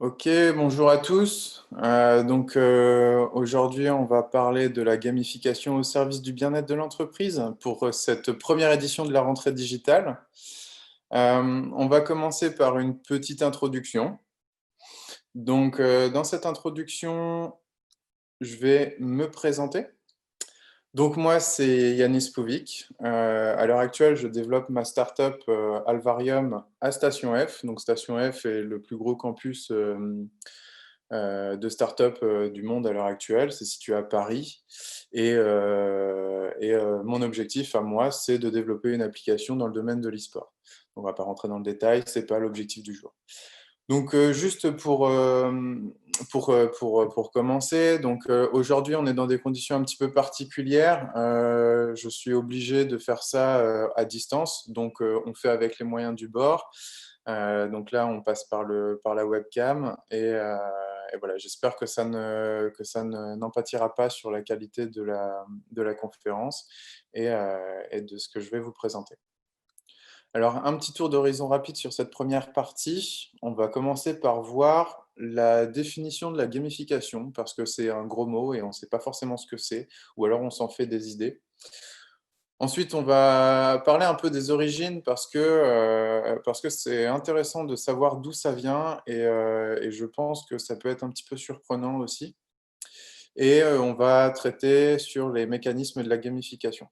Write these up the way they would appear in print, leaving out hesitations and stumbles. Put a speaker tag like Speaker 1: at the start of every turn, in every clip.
Speaker 1: Ok, bonjour à tous. Aujourd'hui, on va parler de la gamification au service du bien-être de l'entreprise pour cette première édition de la rentrée digitale. On va commencer par une petite introduction. Dans cette introduction, je vais me présenter. Donc moi, c'est Yanis Povic. À l'heure actuelle, je développe ma startup Alvarium à Station F. Donc Station F est le plus gros campus de start-up du monde à l'heure actuelle. C'est situé à Paris. Mon objectif à moi, c'est de développer une application dans le domaine de l'e-sport. On ne va pas rentrer dans le détail, ce n'est pas l'objectif du jour. Donc, juste pour commencer, aujourd'hui, on est dans des conditions un petit peu particulières. Je suis obligé de faire ça à distance, donc on fait avec les moyens du bord. Donc là, on passe par la webcam et voilà, j'espère que n'en pâtira pas sur la qualité de la conférence et de ce que je vais vous présenter. Alors, un petit tour d'horizon rapide sur cette première partie. On va commencer par voir la définition de la gamification, parce que c'est un gros mot et on ne sait pas forcément ce que c'est, ou alors on s'en fait des idées. Ensuite, on va parler un peu des origines, parce que c'est intéressant de savoir d'où ça vient, et je pense que ça peut être un petit peu surprenant aussi. Et on va traiter sur les mécanismes de la gamification.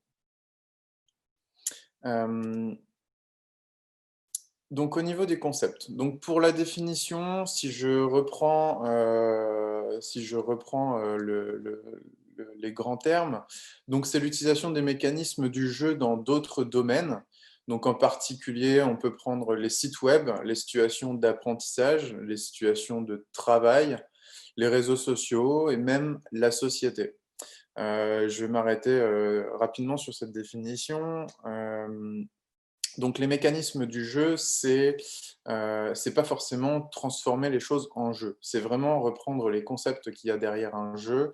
Speaker 1: Euh, Donc, au niveau des concepts, donc pour la définition, si je reprends les grands termes, donc c'est l'utilisation des mécanismes du jeu dans d'autres domaines. Donc, en particulier, on peut prendre les sites web, les situations d'apprentissage, les situations de travail, les réseaux sociaux et même la société. Je vais m'arrêter rapidement sur cette définition. Donc les mécanismes du jeu, c'est pas forcément transformer les choses en jeu. C'est vraiment reprendre les concepts qu'il y a derrière un jeu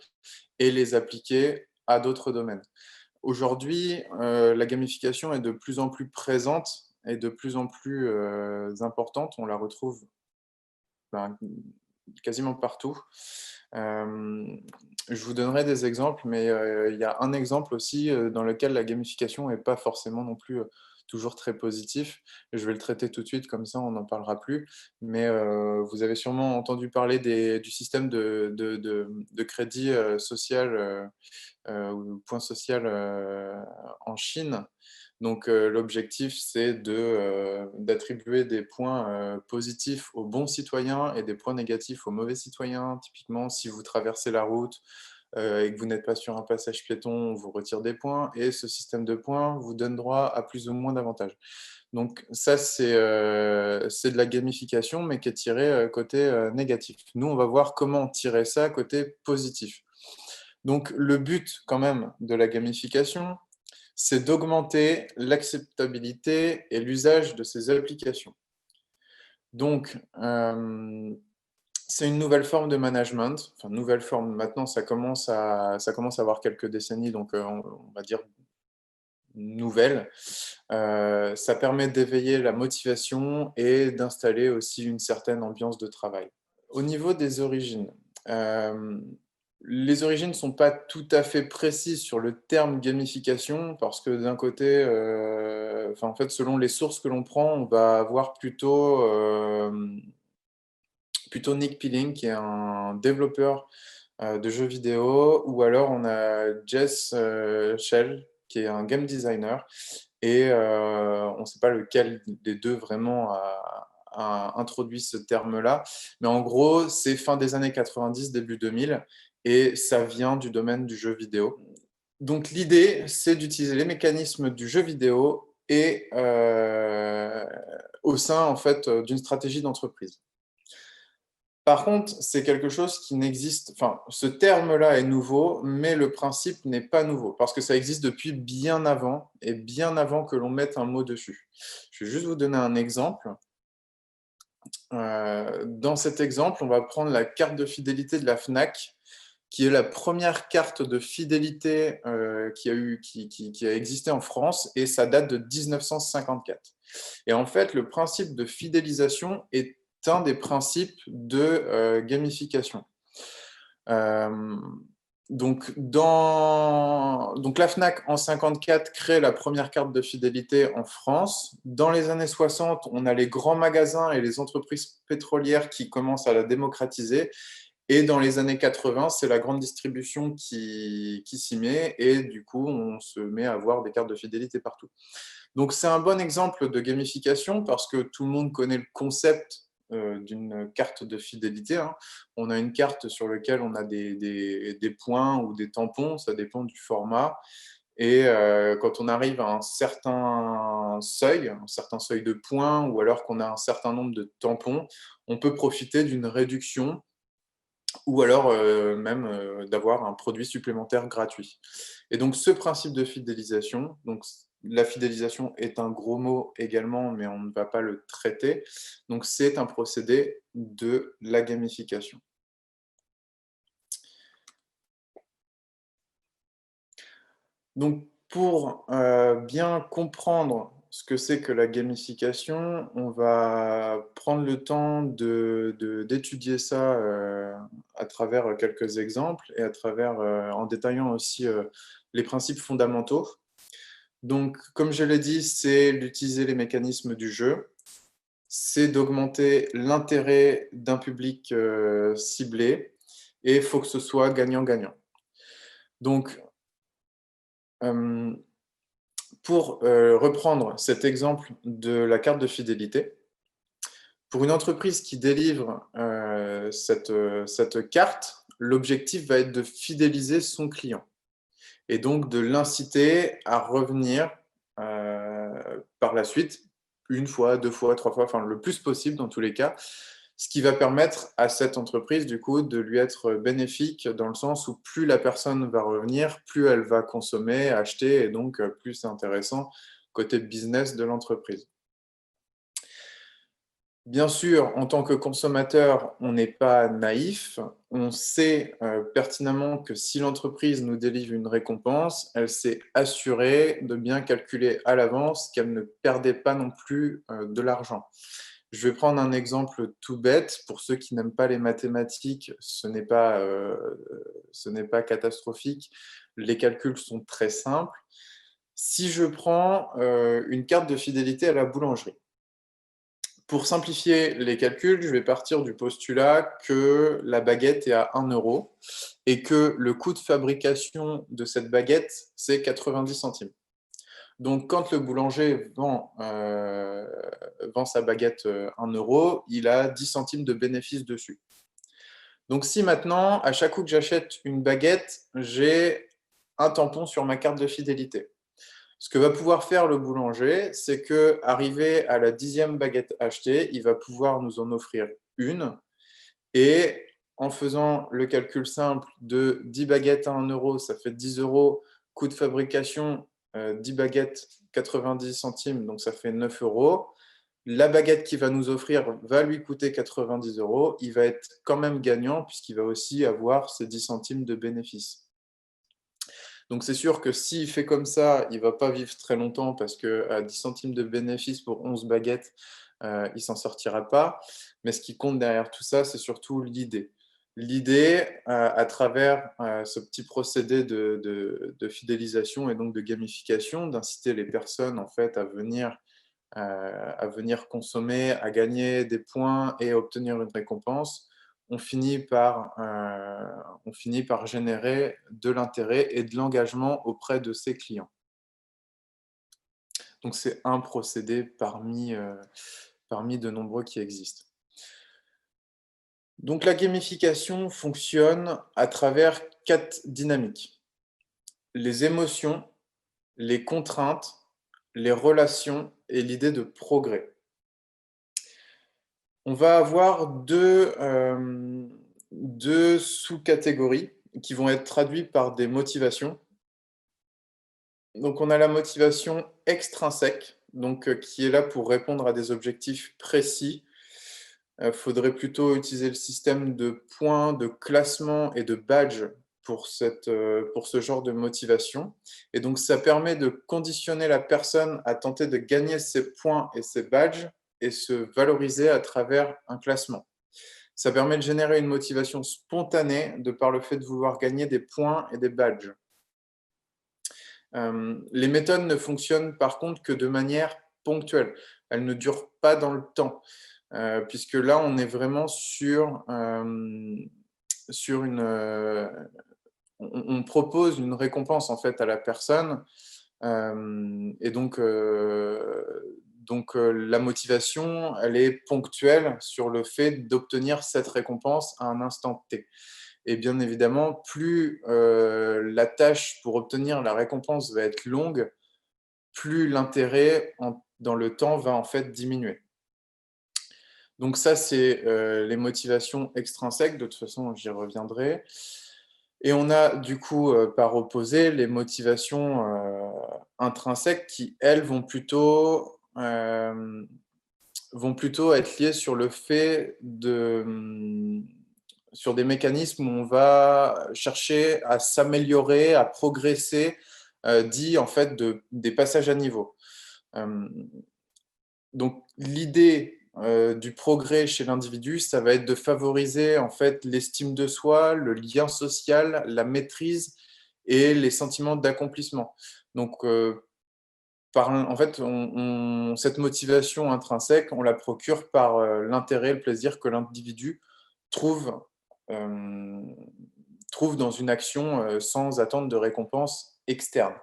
Speaker 1: et les appliquer à d'autres domaines. Aujourd'hui, la gamification est de plus en plus présente et de plus en plus importante. On la retrouve ben, quasiment partout. Je vous donnerai des exemples, mais il y a un exemple aussi dans lequel la gamification n'est pas forcément non plus toujours très positif. Je vais le traiter tout de suite, comme ça on n'en parlera plus. Mais vous avez sûrement entendu parler du système de crédit social ou point social en Chine. Donc l'objectif, c'est d'attribuer des points positifs aux bons citoyens et des points négatifs aux mauvais citoyens. Typiquement, si vous traversez la route et que vous n'êtes pas sur un passage piéton, on vous retire des points et ce système de points vous donne droit à plus ou moins d'avantages. Donc ça, c'est de la gamification, mais qui est tirée côté négatif. Nous, on va voir comment tirer ça côté positif. Donc le but quand même de la gamification, c'est d'augmenter l'acceptabilité et l'usage de ces applications. Donc, c'est une nouvelle forme de management. Enfin, nouvelle forme, maintenant, ça commence à avoir quelques décennies, donc on va dire nouvelle. Ça permet d'éveiller la motivation et d'installer aussi une certaine ambiance de travail. Au niveau des origines, euh, les origines ne sont pas tout à fait précises sur le terme gamification parce que d'un côté, en fait, selon les sources que l'on prend, on va avoir plutôt Nick Pilling, qui est un développeur de jeux vidéo, ou alors on a Jess Shell, qui est un game designer, et on ne sait pas lequel des deux vraiment a introduit ce terme-là, mais en gros, c'est fin des années 90, début 2000, et ça vient du domaine du jeu vidéo. Donc l'idée, c'est d'utiliser les mécanismes du jeu vidéo et au sein en fait d'une stratégie d'entreprise. Par contre, c'est quelque chose qui n'existe, enfin, ce terme-là est nouveau, mais le principe n'est pas nouveau, parce que ça existe depuis bien avant, et bien avant que l'on mette un mot dessus. Je vais juste vous donner un exemple. Dans cet exemple, on va prendre la carte de fidélité de la FNAC, qui est la première carte de fidélité qui a existé en France, et ça date de 1954. Et en fait, le principe de fidélisation est un des principes de gamification. Euh, donc la Fnac en 54 crée la première carte de fidélité en France. Dans les années 60, on a les grands magasins et les entreprises pétrolières qui commencent à la démocratiser. Et dans les années 80, c'est la grande distribution qui s'y met et du coup, on se met à avoir des cartes de fidélité partout. Donc c'est un bon exemple de gamification parce que tout le monde connaît le concept d'une carte de fidélité, hein. On a une carte sur laquelle on a des points ou des tampons, ça dépend du format. Et quand on arrive à un certain seuil de points, ou alors qu'on a un certain nombre de tampons, on peut profiter d'une réduction ou alors même d'avoir un produit supplémentaire gratuit. Et donc ce principe de fidélisation, donc la fidélisation est un gros mot également, mais on ne va pas le traiter. Donc c'est un procédé de la gamification. Donc pour bien comprendre ce que c'est que la gamification, on va prendre le temps d'étudier ça à travers quelques exemples et à travers, en détaillant aussi les principes fondamentaux. Donc, comme je l'ai dit, c'est d'utiliser les mécanismes du jeu, c'est d'augmenter l'intérêt d'un public ciblé, et il faut que ce soit gagnant-gagnant. Donc, pour reprendre cet exemple de la carte de fidélité, pour une entreprise qui délivre cette carte, l'objectif va être de fidéliser son client et donc de l'inciter à revenir par la suite, une fois, deux fois, trois fois, enfin le plus possible dans tous les cas, ce qui va permettre à cette entreprise du coup de lui être bénéfique dans le sens où plus la personne va revenir, plus elle va consommer, acheter, et donc plus c'est intéressant côté business de l'entreprise. Bien sûr, en tant que consommateur, on n'est pas naïf. On sait pertinemment que si l'entreprise nous délivre une récompense, elle s'est assurée de bien calculer à l'avance qu'elle ne perdait pas non plus de l'argent. Je vais prendre un exemple tout bête. Pour ceux qui n'aiment pas les mathématiques, ce n'est pas catastrophique. Les calculs sont très simples. Si je prends une carte de fidélité à la boulangerie, pour simplifier les calculs, je vais partir du postulat que la baguette est à 1 euro et que le coût de fabrication de cette baguette, c'est 90 centimes. Donc, quand le boulanger vend sa baguette 1 euro, il a 10 centimes de bénéfice dessus. Donc, si maintenant, à chaque coup que j'achète une baguette, j'ai un tampon sur ma carte de fidélité. Ce que va pouvoir faire le boulanger, c'est que, arrivé à la 10e baguette achetée, il va pouvoir nous en offrir une. Et en faisant le calcul simple de 10 baguettes à 1 euro, ça fait 10 euros. Coût de fabrication, 10 baguettes, 90 centimes, donc ça fait 9 euros. La baguette qu'il va nous offrir va lui coûter 90 euros. Il va être quand même gagnant puisqu'il va aussi avoir ses 10 centimes de bénéfice. Donc c'est sûr que s'il fait comme ça, il ne va pas vivre très longtemps parce qu'à 10 centimes de bénéfice pour 11 baguettes, il ne s'en sortira pas. Mais ce qui compte derrière tout ça, c'est surtout l'idée. L'idée, à travers ce petit procédé de fidélisation et donc de gamification, d'inciter les personnes en fait à venir consommer, à gagner des points et à obtenir une récompense, on finit par générer de l'intérêt et de l'engagement auprès de ses clients. Donc c'est un procédé parmi de nombreux qui existent. Donc la gamification fonctionne à travers 4 dynamiques: les émotions, les contraintes, les relations et l'idée de progrès. On va avoir deux sous-catégories qui vont être traduites par des motivations. Donc on a la motivation extrinsèque, donc qui est là pour répondre à des objectifs précis. Faudrait plutôt utiliser le système de points, de classement et de badges pour ce genre de motivation. Et donc ça permet de conditionner la personne à tenter de gagner ses points et ses badges et se valoriser à travers un classement. Ça permet de générer une motivation spontanée de par le fait de vouloir gagner des points et des badges. Les méthodes ne fonctionnent par contre que de manière ponctuelle. Elles ne durent pas dans le temps, puisque là, on est vraiment sur une, on propose une récompense en fait à la personne, et donc la motivation, elle est ponctuelle sur le fait d'obtenir cette récompense à un instant T. Et bien évidemment, plus la tâche pour obtenir la récompense va être longue, plus l'intérêt dans le temps va en fait diminuer. Donc ça, c'est les motivations extrinsèques. De toute façon, j'y reviendrai. Et on a du coup, par opposé, les motivations intrinsèques qui, elles, vont plutôt être liées sur le fait sur des mécanismes où on va chercher à s'améliorer, à progresser, dit en fait des passages à niveau. Donc l'idée du progrès chez l'individu, ça va être de favoriser en fait l'estime de soi, le lien social, la maîtrise et les sentiments d'accomplissement. Donc en fait, cette motivation intrinsèque, on la procure par l'intérêt, le plaisir que l'individu trouve, euh, trouve dans une action sans attendre de récompense externe.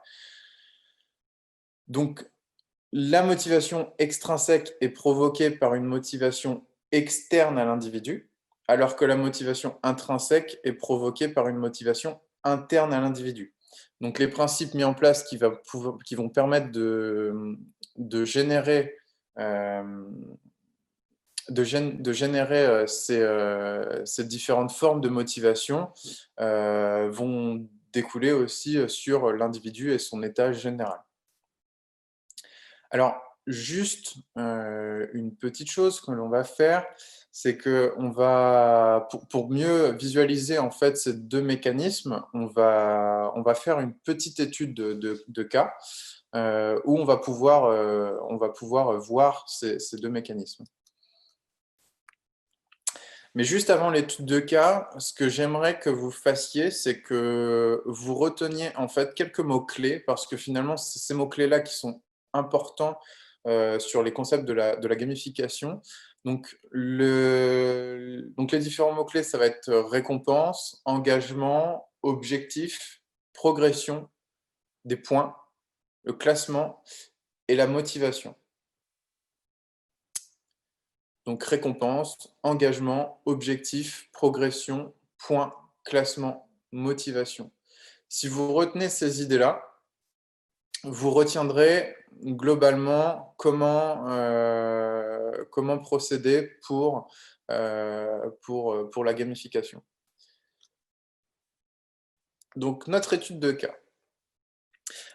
Speaker 1: Donc, la motivation extrinsèque est provoquée par une motivation externe à l'individu, alors que la motivation intrinsèque est provoquée par une motivation interne à l'individu. Donc les principes mis en place qui vont permettre de générer, euh, de générer ces différentes formes de motivation vont découler aussi sur l'individu et son état général. Alors, juste une petite chose que l'on va faire, c'est que pour mieux visualiser en fait ces deux mécanismes, on va faire une petite étude de cas où on va pouvoir voir ces deux mécanismes. Mais juste avant l'étude de cas, ce que j'aimerais que vous fassiez, c'est que vous reteniez en fait quelques mots-clés, parce que finalement, c'est ces mots-clés-là qui sont importants sur les concepts de la gamification. Donc les différents mots-clés, ça va être récompense, engagement, objectif, progression, des points, le classement et la motivation. Donc récompense, engagement, objectif, progression, point, classement, motivation. Si vous retenez ces idées-là, vous retiendrez globalement comment procéder pour la gamification. Donc notre étude de cas.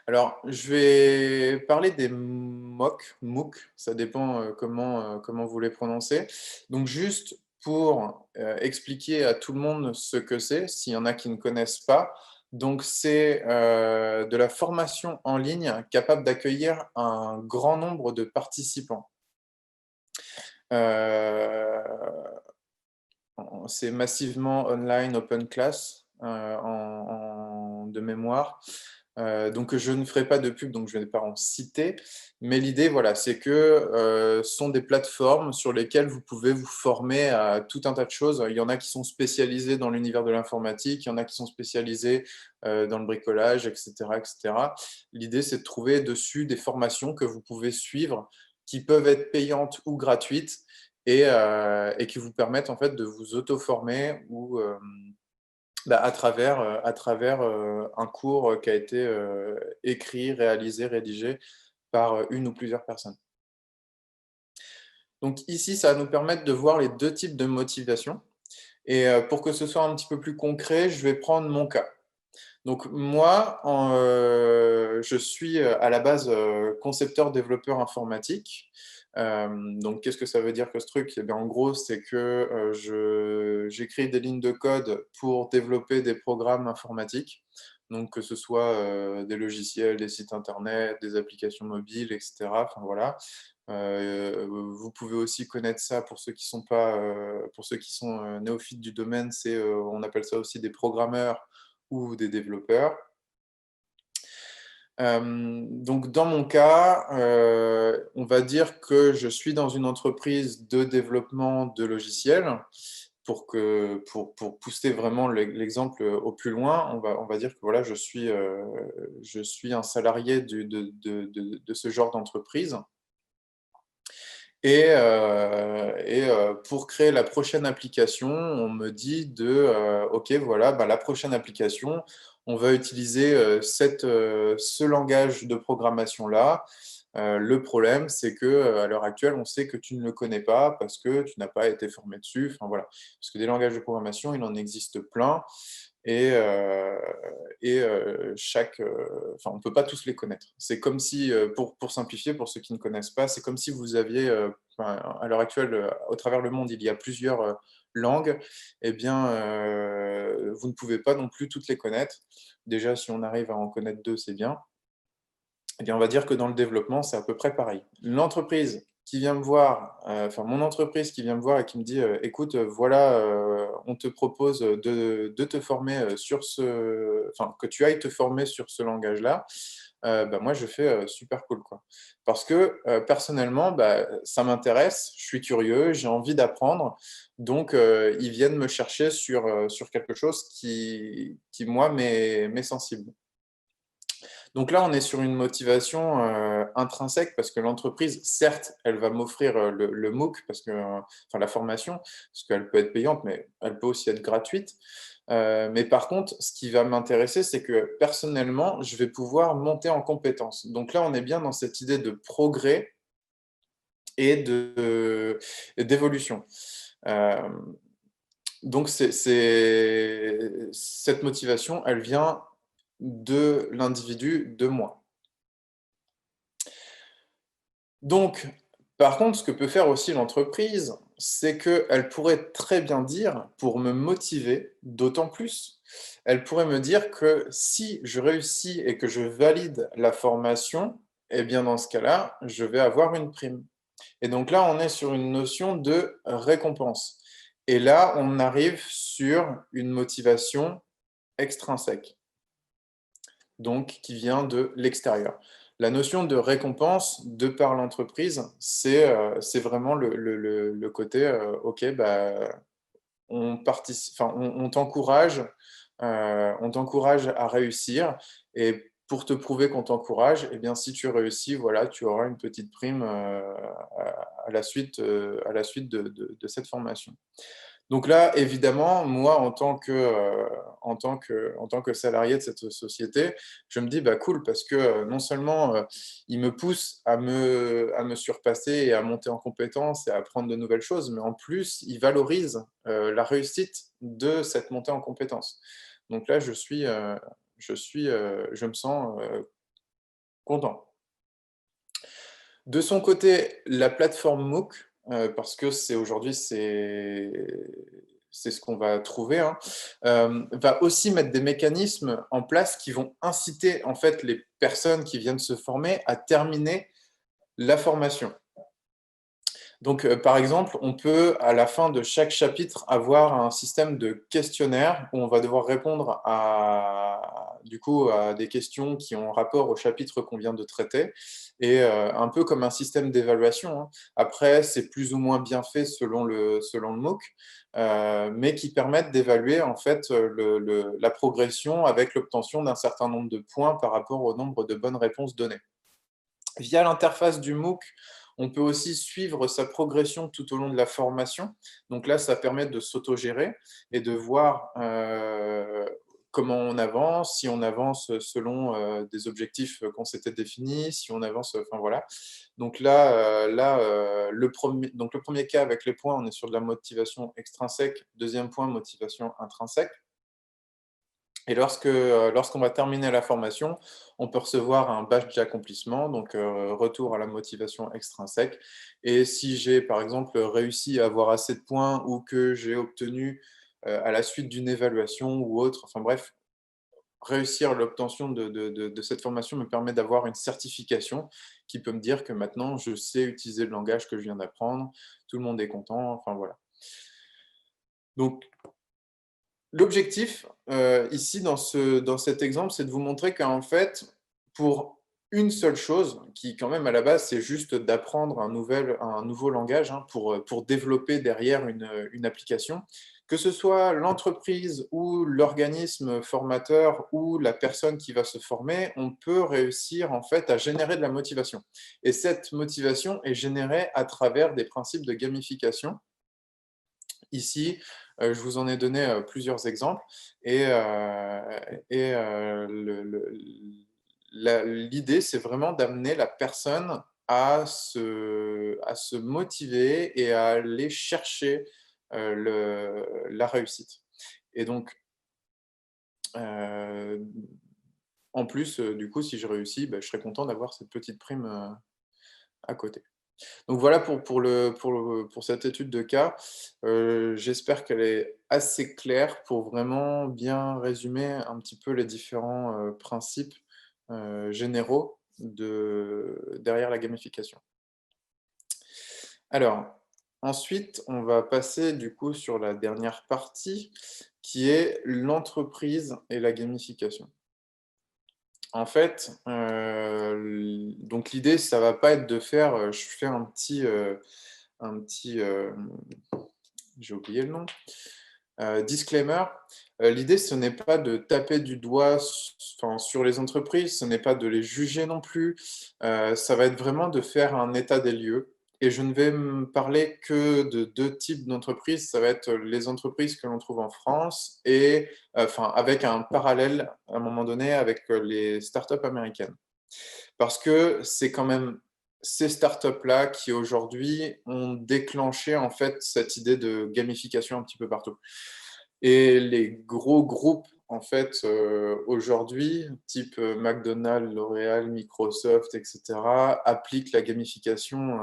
Speaker 1: Alors, je vais parler des MOOC, ça dépend comment vous les prononcez. Donc, juste pour expliquer à tout le monde ce que c'est, s'il y en a qui ne connaissent pas. Donc, c'est de la formation en ligne capable d'accueillir un grand nombre de participants. Euh, c'est massivement online open class de mémoire. Donc je ne ferai pas de pub, donc je ne vais pas en citer. Mais l'idée, voilà, c'est que ce sont des plateformes sur lesquelles vous pouvez vous former à tout un tas de choses. Il y en a qui sont spécialisés dans l'univers de l'informatique, il y en a qui sont spécialisés dans le bricolage, etc., etc. L'idée, c'est de trouver dessus des formations que vous pouvez suivre, qui peuvent être payantes ou gratuites, et qui vous permettent en fait de vous auto-former ou à travers un cours qui a été écrit, réalisé, rédigé par une ou plusieurs personnes. Donc ici, ça va nous permettre de voir les deux types de motivation. Et pour que ce soit un petit peu plus concret, je vais prendre mon cas. Donc moi, je suis à la base concepteur-développeur informatique. Donc qu'est-ce que ça veut dire que ce truc? Eh bien, en gros, c'est que j'écris des lignes de code pour développer des programmes informatiques. Donc que ce soit, des logiciels, des sites internet, des applications mobiles et cetera, enfin voilà. Vous pouvez aussi connaître ça pour ceux qui sont pas, pour ceux qui sont, néophytes du domaine, c'est, on appelle ça aussi des programmeurs ou des développeurs. Donc dans mon cas, on va dire que je suis dans une entreprise de développement de logiciels. Pour pousser vraiment l'exemple, au plus loin, on va dire que voilà, je suis un salarié de ce genre d'entreprise pour créer la prochaine application, on me dit «OK, voilà, bah, la prochaine application, on va utiliser, ce langage de programmation-là. Le problème, c'est que, à l'heure actuelle, on sait que tu ne le connais pas parce que tu n'as pas été formé dessus». Enfin voilà. Parce que des langages de programmation, il en existe plein et heu enfin, on ne peut pas tous les connaître. C'est comme si, pour simplifier, pour ceux qui ne connaissent pas, c'est comme si vous aviez, enfin, à l'heure actuelle, au travers le monde, il y a plusieurs, langues et bien, vous ne pouvez pas non plus toutes les connaître. Déjà, si on arrive à en connaître 2, c'est bien. Eh bien, on va dire que dans le développement, c'est à peu près pareil. L'entreprise qui vient me voir, enfin mon entreprise qui vient me voir et qui me dit, «Écoute, voilà, on te propose, de te former, sur ce enfin que tu ailles te former sur ce langage-là», bah, moi je fais, «Super cool» quoi. Parce que, personnellement, bah, ça m'intéresse, je suis curieux, j'ai envie d'apprendre, donc ils viennent me chercher sur quelque chose qui moi m'est sensible. Donc là, on est sur une motivation, intrinsèque parce que l'entreprise, certes, elle va m'offrir, le MOOC parce que, enfin la formation, parce qu'elle peut être payante, mais elle peut aussi être gratuite. Mais par contre, ce qui va m'intéresser, c'est que personnellement, je vais pouvoir monter en compétences. Donc là, on est bien dans cette idée de progrès et et d'évolution. Hem, donc cette motivation, elle vient de l'individu, de moi. Donc, par contre, ce que peut faire aussi l'entreprise, c'est qu'elle pourrait très bien dire, pour me motiver d'autant plus, elle pourrait me dire que si je réussis et que je valide la formation, eh bien dans ce cas-là, je vais avoir une prime. Et donc là, on est sur une notion de récompense. Et là, on arrive sur une motivation extrinsèque, donc qui vient de l'extérieur. La notion de récompense, de par l'entreprise, c'est vraiment le côté, OK, bah, enfin, on t'encourage à réussir et pour te prouver qu'on t'encourage, eh bien, si tu réussis, voilà, tu auras une petite prime, à la suite de cette formation. Donc là, évidemment, moi, en tant que salarié de cette société, je me dis: «Bah, cool» parce que, non seulement, ils me poussent à me surpasser et à monter en compétences et à apprendre de nouvelles choses, mais en plus, ils valorisent, la réussite de cette montée en compétences. Donc là, je me sens, content. De son côté, la plateforme MOOC, parce que c'est ce qu'on va trouver, hein, va aussi mettre des mécanismes en place qui vont inciter, en fait, les personnes qui viennent se former à terminer la formation. Donc, par exemple, on peut, à la fin de chaque chapitre, avoir un système de questionnaire où on va devoir répondre du coup, à des questions qui ont rapport au chapitre qu'on vient de traiter et un peu comme un système d'évaluation, hein. Après, c'est plus ou moins bien fait selon le MOOC, mais qui permettent d'évaluer, en fait, la progression avec l'obtention d'un certain nombre de points par rapport au nombre de bonnes réponses données. Via l'interface du MOOC, on peut aussi suivre sa progression tout au long de la formation. Donc là, ça permet de s'autogérer et de voir, comment on avance selon, des objectifs, qu'on s'était définis, si on avance, enfin voilà. Donc le premier cas avec les points, on est sur de la motivation extrinsèque. Deuxième point, motivation intrinsèque. Et lorsqu'on va terminer la formation, on peut recevoir un badge d'accomplissement, donc retour à la motivation extrinsèque. Et si j'ai, par exemple, réussi à avoir assez de points ou que j'ai obtenu, à la suite d'une évaluation ou autre, enfin bref, réussir l'obtention de cette formation me permet d'avoir une certification qui peut me dire que maintenant je sais utiliser le langage que je viens d'apprendre, tout le monde est content, enfin voilà. Donc l'objectif, ici dans cet exemple, c'est de vous montrer qu'en fait, pour une seule chose, qui quand même à la base, c'est juste d'apprendre un nouveau langage, hein, pour développer derrière une application. Que ce soit l'entreprise ou l'organisme formateur ou la personne qui va se former, on peut réussir en fait à générer de la motivation. Et cette motivation est générée à travers des principes de gamification. Ici, je vous en ai donné, plusieurs exemples et l'idée, c'est vraiment d'amener la personne à se motiver et à aller chercher, la réussite et donc, heu, en plus, du coup, si je réussis, bah, je serais content d'avoir cette petite prime, à côté. Donc voilà pour cette étude de cas. J'espère qu'elle est assez claire pour vraiment bien résumer un petit peu les différents, principes, généraux derrière la gamification. Alors, ensuite, on va passer du coup sur la dernière partie qui est l'entreprise et la gamification. En fait, donc l'idée, ça va pas être de faire, je fais un petit, j'ai oublié le nom, disclaimer. L'idée, ce n'est pas de taper du doigt sur les entreprises, ce n'est pas de les juger non plus, ça va être vraiment de faire un état des lieux et je ne vais me parler que de 2 types d'entreprises. Ça va être les entreprises que l'on trouve en France et enfin, avec un parallèle, à un moment donné, avec, les startups américaines. Parce que c'est quand même ces startups-là qui, aujourd'hui, ont déclenché, en fait, cette idée de gamification un petit peu partout. Et les gros groupes, en fait, aujourd'hui, type, McDonald's, L'Oréal, Microsoft et cetera, appliquent la gamification,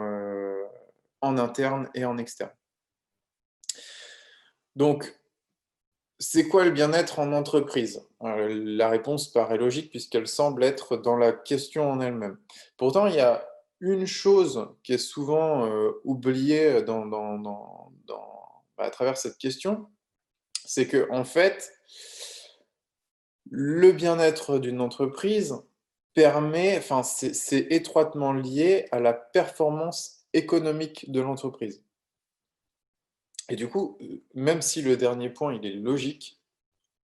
Speaker 1: en interne et en externe. Donc, c'est quoi le bien-être en entreprise? La réponse paraît logique puisqu'elle semble être dans la question en elle-même. Pourtant, il y a une chose qui est souvent, oubliée à travers cette question, c'est que en fait, le bien-être d'une entreprise enfin, c'est étroitement lié à la performance économique de l'entreprise et du coup, même si le dernier point, il est logique,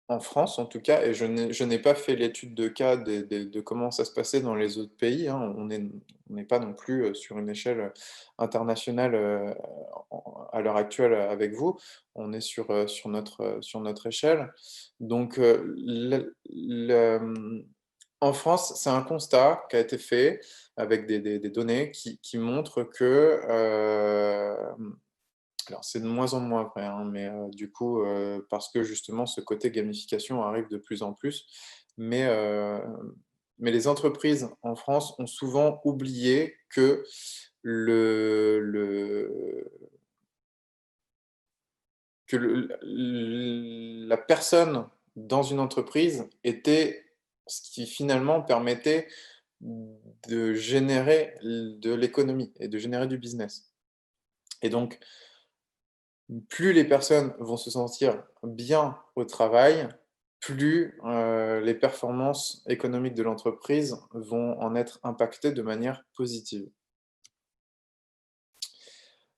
Speaker 1: en France, en tout cas, et je n'ai pas fait l'étude de cas de comment ça se passait dans les autres pays, hein. On n'est pas non plus, sur une échelle, internationale, à l'heure actuelle, avec vous. On est sur notre échelle. Donc, en France, c'est un constat qui a été fait avec des données qui montrent que, alors c'est de moins en moins vrai, hein, mais du coup, parce que justement ce côté gamification arrive de plus en plus. Mais mais les entreprises en France ont souvent oublié que le la personne dans une entreprise était ce qui finalement permettait de générer de l'économie et de générer du business. Et donc plus les personnes vont se sentir bien au travail, plus, les performances économiques de l'entreprise vont en être impactées de manière positive.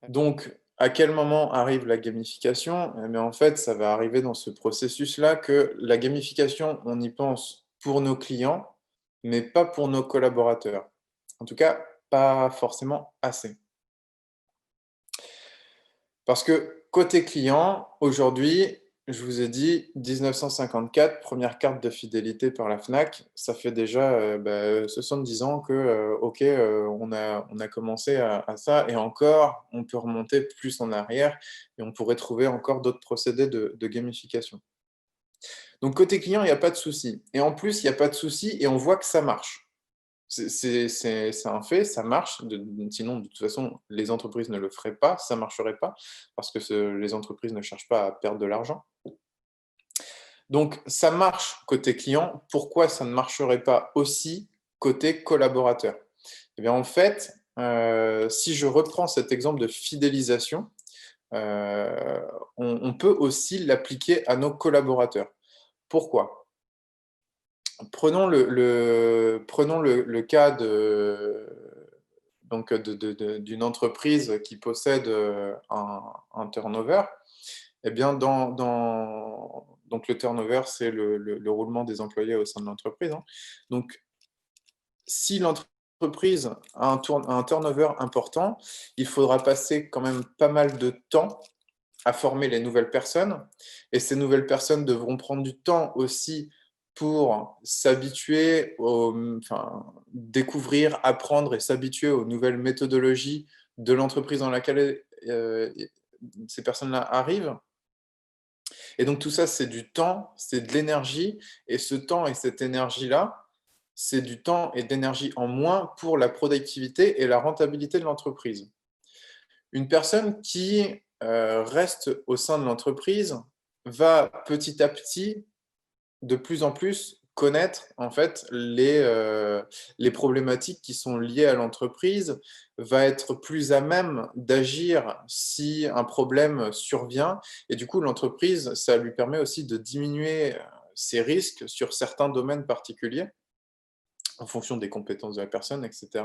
Speaker 1: Donc, à quel moment arrive la gamification? Eh bien, en fait, ça va arriver dans ce processus-là que la gamification, on y pense pour nos clients, mais pas pour nos collaborateurs. En tout cas, pas forcément assez. Parce que côté client, aujourd'hui, je vous ai dit 1954, première carte de fidélité par la Fnac, ça fait déjà, 70 ans que, OK, on a commencé à ça et encore, on peut remonter plus en arrière et on pourrait trouver encore d'autres procédés de gamification. Donc côté client, il y a pas de souci et en plus, il y a pas de souci et on voit que ça marche. C'est un fait, ça marche, sinon de toute façon les entreprises ne le feraient pas, ça ne marcherait pas, parce que les entreprises ne cherchent pas à perdre de l'argent. Donc, ça marche côté client. Pourquoi ça ne marcherait pas aussi côté collaborateur? Eh bien, en fait, si je reprends cet exemple de fidélisation, euh, on peut aussi l'appliquer à nos collaborateurs. Pourquoi? Prenons le cas d'une entreprise qui possède un turnover. Eh bien, donc le turnover, c'est le roulement des employés au sein de l'entreprise, hein. Donc, si l'entreprise a un turnover important, il faudra passer quand même pas mal de temps à former les nouvelles personnes. Et ces nouvelles personnes devront prendre du temps aussi pour s'habituer, enfin, découvrir, apprendre et s'habituer aux nouvelles méthodologies de l'entreprise dans laquelle ces personnes-là arrivent. Et donc tout ça, c'est du temps, c'est de l'énergie, et ce temps et cette énergie-là, c'est du temps et d'énergie en moins pour la productivité et la rentabilité de l'entreprise. Une personne qui reste au sein de l'entreprise va petit à petit, de plus en plus, connaître en fait les problématiques qui sont liées à l'entreprise, va être plus à même d'agir si un problème survient. Et du coup, l'entreprise, ça lui permet aussi de diminuer ses risques sur certains domaines particuliers en fonction des compétences de la personne, etc.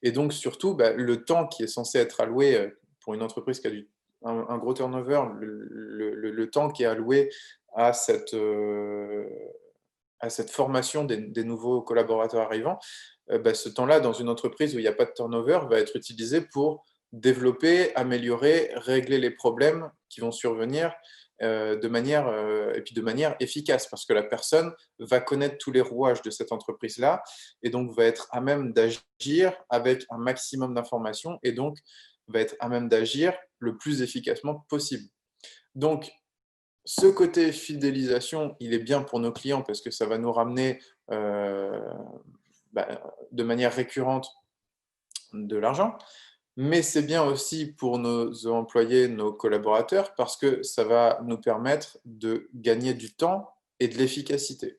Speaker 1: Et donc, surtout, bah, le temps qui est censé être alloué pour une entreprise qui a un gros turnover, le temps qui est alloué à cette formation des nouveaux collaborateurs arrivants, bah, ce temps-là, dans une entreprise où il n'y a pas de turnover, va être utilisé pour développer, améliorer, régler les problèmes qui vont survenir et puis de manière efficace, parce que la personne va connaître tous les rouages de cette entreprise-là, et donc va être à même d'agir avec un maximum d'informations, et donc va être à même d'agir le plus efficacement possible. Donc, ce côté fidélisation, il est bien pour nos clients parce que ça va nous ramener euh, de manière récurrente de l'argent, mais c'est bien aussi pour nos employés, nos collaborateurs, parce que ça va nous permettre de gagner du temps et de l'efficacité.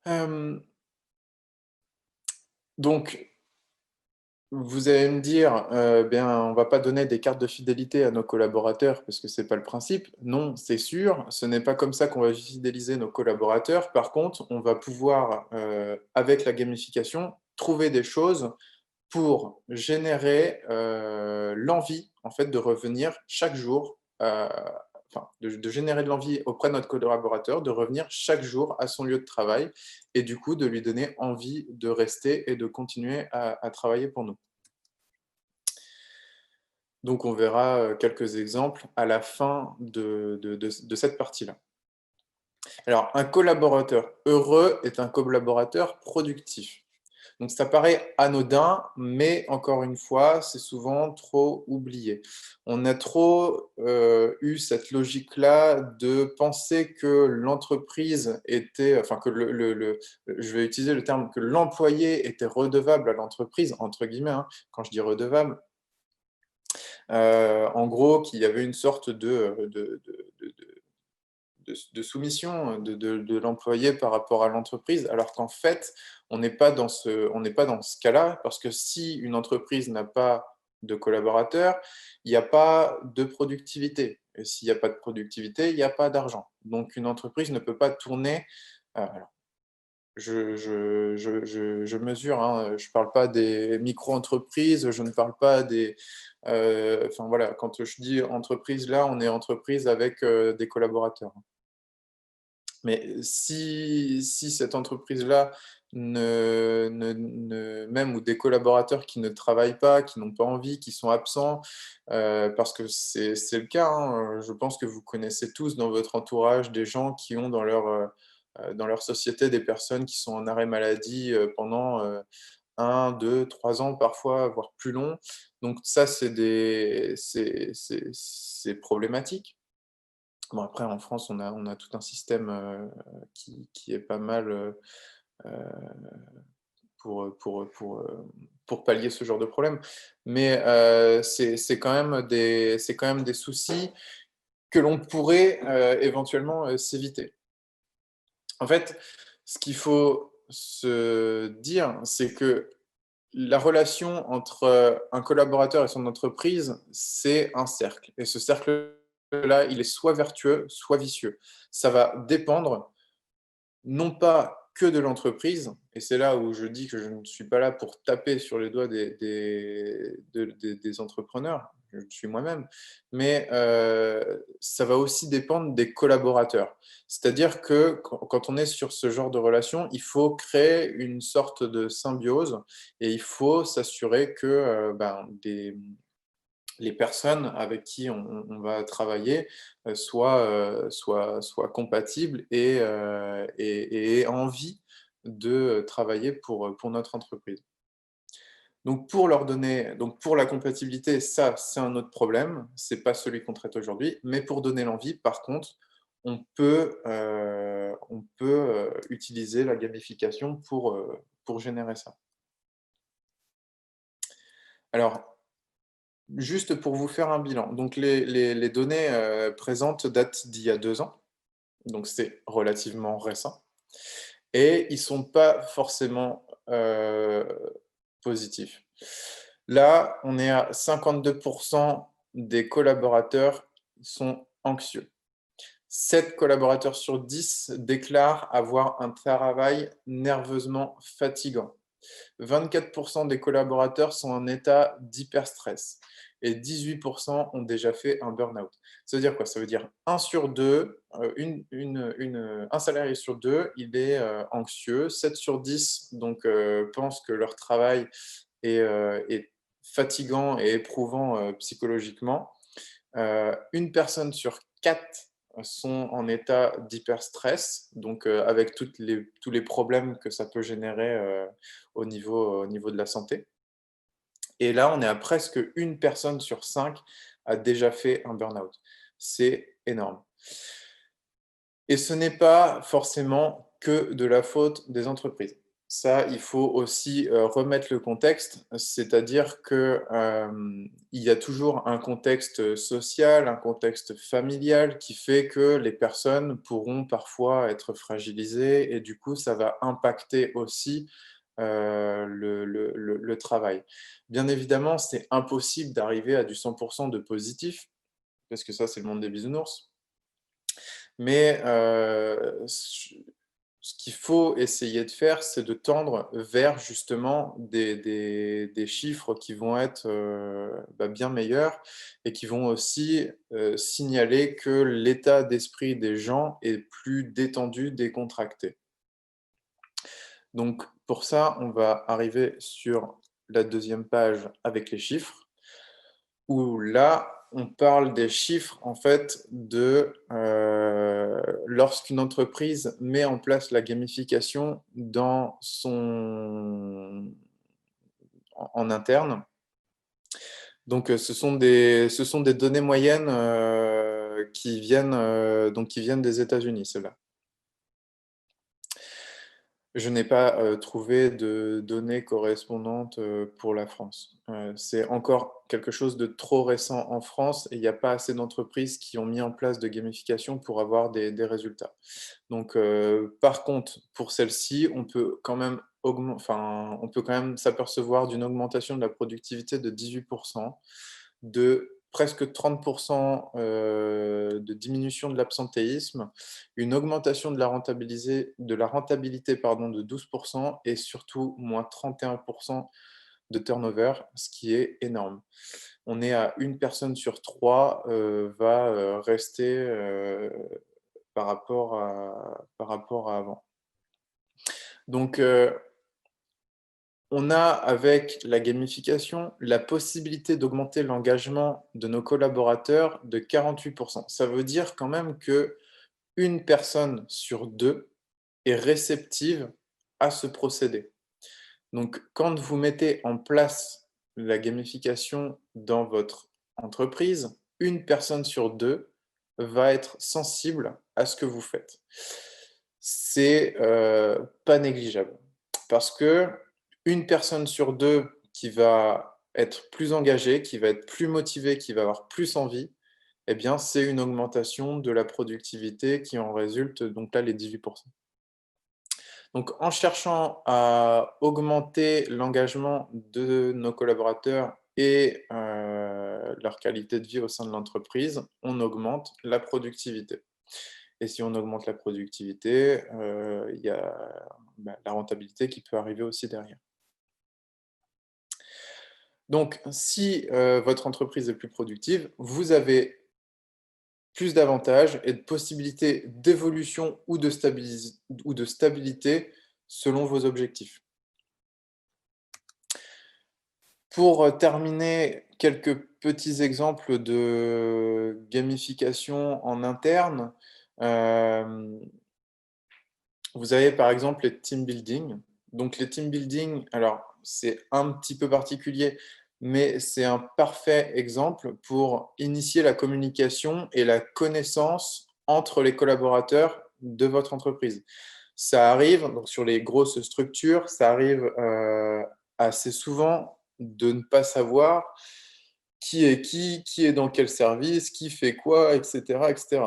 Speaker 1: Euh, donc, vous allez me dire, bien, on va pas donner des cartes de fidélité à nos collaborateurs parce que c'est pas le principe. Non, c'est sûr, ce n'est pas comme ça qu'on va fidéliser nos collaborateurs. Par contre, on va pouvoir, avec la gamification, trouver des choses pour générer l'envie en fait de revenir chaque jour, enfin de générer de l'envie auprès de notre collaborateur, de revenir chaque jour à son lieu de travail et du coup de lui donner envie de rester et de continuer à travailler pour nous. Donc on verra quelques exemples à la fin de cette partie-là. Alors, un collaborateur heureux est un collaborateur productif. Donc ça paraît anodin, mais encore une fois, c'est souvent trop oublié. On a trop eu cette logique-là de penser que l'entreprise était, enfin que je vais utiliser le terme, que l'employé était redevable à l'entreprise, entre guillemets, hein. Quand je dis redevable, en gros, qu'il y avait une sorte de soumission de l'employé par rapport à l'entreprise, alors qu'en fait, on n'est pas dans ce cas-là, parce que si une entreprise n'a pas de collaborateurs, il n'y a pas de productivité. Et s'il n'y a pas de productivité, il n'y a pas d'argent. Donc une entreprise ne peut pas tourner. Alors, je mesure, hein, je ne parle pas des micro-entreprises, je ne parle pas des. Enfin voilà, quand je dis entreprise, là, on est entreprise avec des collaborateurs. Mais si cette entreprise-là même ou des collaborateurs qui ne travaillent pas, qui n'ont pas envie, qui sont absents, parce que c'est le cas, hein, je pense que vous connaissez tous dans votre entourage des gens qui ont dans leur société des personnes qui sont en arrêt maladie pendant 1, 2, 3 ans parfois, voire plus long. Donc ça, c'est problématique. Bon, après, en France, on a tout un système qui est pas mal euh, pour pallier ce genre de problème. Mais c'est quand même des soucis que l'on pourrait éventuellement s'éviter. En fait, ce qu'il faut se dire, c'est que la relation entre un collaborateur et son entreprise, c'est un cercle. Et ce cercle-là, il est soit vertueux, soit vicieux. Ça va dépendre non pas que de l'entreprise, et c'est là où je dis que je ne suis pas là pour taper sur les doigts des entrepreneurs, je le suis moi-même, mais ça va aussi dépendre des collaborateurs. C'est-à-dire que quand on est sur ce genre de relation, il faut créer une sorte de symbiose et il faut s'assurer que les personnes avec qui on va travailler soient compatibles et aient envie de travailler pour notre entreprise. Donc pour la compatibilité, ça, c'est un autre problème, c'est pas celui qu'on traite aujourd'hui, mais pour donner l'envie, par contre, on peut utiliser la gamification pour générer ça. Alors, juste pour vous faire un bilan, donc les données, présentes datent d'il y a 2 ans, donc c'est relativement récent et ils sont pas forcément, positifs. Là, on est à 52 des collaborateurs sont anxieux. 7 collaborateurs sur 10 déclarent avoir un travail nerveusement fatigant. 24 des collaborateurs sont en état d'hyperstress et 18 ont déjà fait un burn-out. Ça veut dire quoi? Ça veut dire un sur 2, un salarié sur 2, il est, anxieux. 7 sur 10 donc pensent que leur travail est fatigant et éprouvant, psychologiquement. 1 personne sur 4 sont en état d'hyperstress, donc avec tous les problèmes que ça peut générer, au niveau de la santé. Et là, on est à presque 1 personne sur 5 a déjà fait un burn-out. C'est énorme. Et ce n'est pas forcément que de la faute des entreprises. Ça, il faut aussi, remettre le contexte, c'est-à-dire que, il y a toujours un contexte, social, un contexte familial qui fait que les personnes pourront parfois être fragilisées et du coup, ça va impacter aussi, le travail. Bien évidemment, c'est impossible d'arriver à du 100 de positif, parce que ça, c'est le monde des bisounours. Mais ce qu'il faut essayer de faire, c'est de tendre vers justement des chiffres qui vont être, bien meilleurs et qui vont aussi, signaler que l'état d'esprit des gens est plus détendu, décontracté. Donc pour ça, on va arriver sur la deuxième page avec les chiffres où là, on parle des chiffres en fait de, lorsqu'une entreprise met en place la gamification dans son en interne. Donc, ce sont des données moyennes, qui viennent des États-Unis, ceux-là. Je n'ai pas, trouvé de données correspondantes, pour la France. C'est encore quelque chose de trop récent en France et il n'y a pas assez d'entreprises qui ont mis en place de gamification pour avoir des résultats. Donc, par contre, pour celle-ci, on peut quand même s'apercevoir d'une augmentation de la productivité de 18 de presque 30 de diminution de l'absentéisme, une augmentation de la rentabilité pardon, de 12 et surtout moins 31 de turnover, ce qui est énorme. On est à 1 personne sur 3 va rester par rapport à avant. Donc, on a, avec la gamification, la possibilité d'augmenter l'engagement de nos collaborateurs de 48 Ça veut dire quand même que 1 personne sur 2 est réceptive à ce procédé. Donc, quand vous mettez en place la gamification dans votre entreprise, 1 personne sur 2 va être sensible à ce que vous faites. C'est pas négligeable parce que 1 personne sur 2 qui va être plus engagée, qui va être plus motivée, qui va avoir plus envie, eh bien, c'est une augmentation de la productivité qui en résulte, donc là, les 18%. Donc, en cherchant à augmenter l'engagement de nos collaborateurs et leur qualité de vie au sein de l'entreprise, on augmente la productivité. Et si on augmente la productivité, il y a, la rentabilité qui peut arriver aussi derrière. Donc, si votre entreprise est plus productive, vous avez plus d'avantages et de possibilités d'évolution ou de stabilité selon vos objectifs. Pour terminer, quelques petits exemples de gamification en interne. Hem, Vous avez par exemple les team building. Donc les team building, alors c'est un petit peu particulier, mais c'est un parfait exemple pour initier la communication et la connaissance entre les collaborateurs de votre entreprise. Ça arrive, donc sur les grosses structures, ça arrive assez souvent de ne pas savoir qui est dans quel service, qui fait quoi, etc., etc.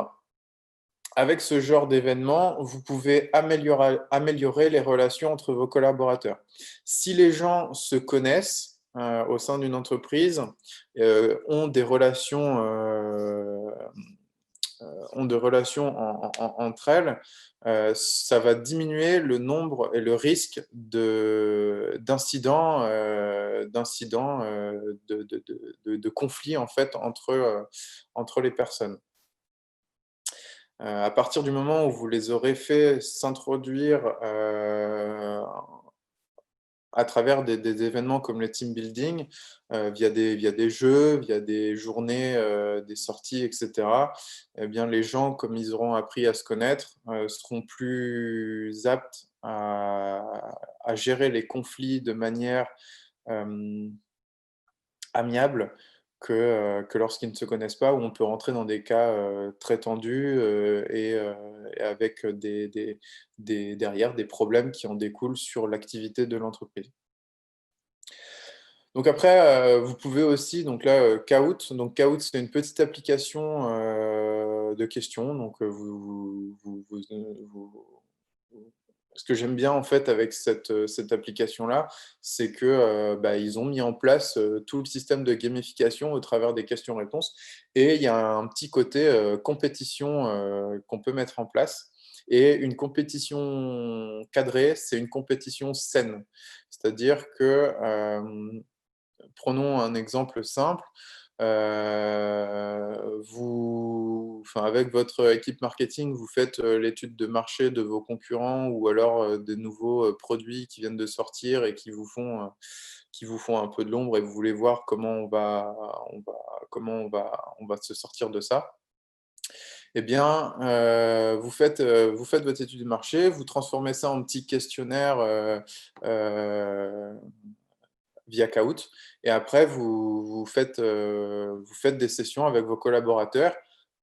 Speaker 1: Avec ce genre d'événement, vous pouvez améliorer les relations entre vos collaborateurs. Si les gens se connaissent, au sein d'une entreprise, ont des relations, entre elles, ça va diminuer le nombre et le risque de conflits en fait entre les personnes. À partir du moment où vous les aurez fait s'introduire, à travers des événements comme les team building, via des jeux, via des journées, des sorties et cetera, eh bien les gens, comme ils auront appris à se connaître, seront plus aptes à gérer les conflits de manière, hem amiable que lorsqu'ils ne se connaissent pas, où on peut rentrer dans des cas, très tendus, et avec derrière des problèmes qui en découlent sur l'activité de l'entreprise. Donc après, vous pouvez aussi donc là, Kahoot. Donc Kahoot, c'est une petite application, de questions. Donc, vous ce que j'aime bien en fait avec cette application-là, c'est que, ils ont mis en place, tout le système de gamification au travers des questions-réponses et il y a un petit côté, compétition, qu'on peut mettre en place et une compétition cadrée, c'est une compétition saine. C'est-à-dire que, prenons un exemple simple, avec votre équipe marketing, vous faites, l'étude de marché de vos concurrents ou alors, des nouveaux, produits qui viennent de sortir et qui vous font un peu de l'ombre et vous voulez voir comment on va se sortir de ça. Eh bien, vous faites votre étude de marché, vous transformez ça en petit questionnaire, heu via Kahoot et après vous faites des sessions avec vos collaborateurs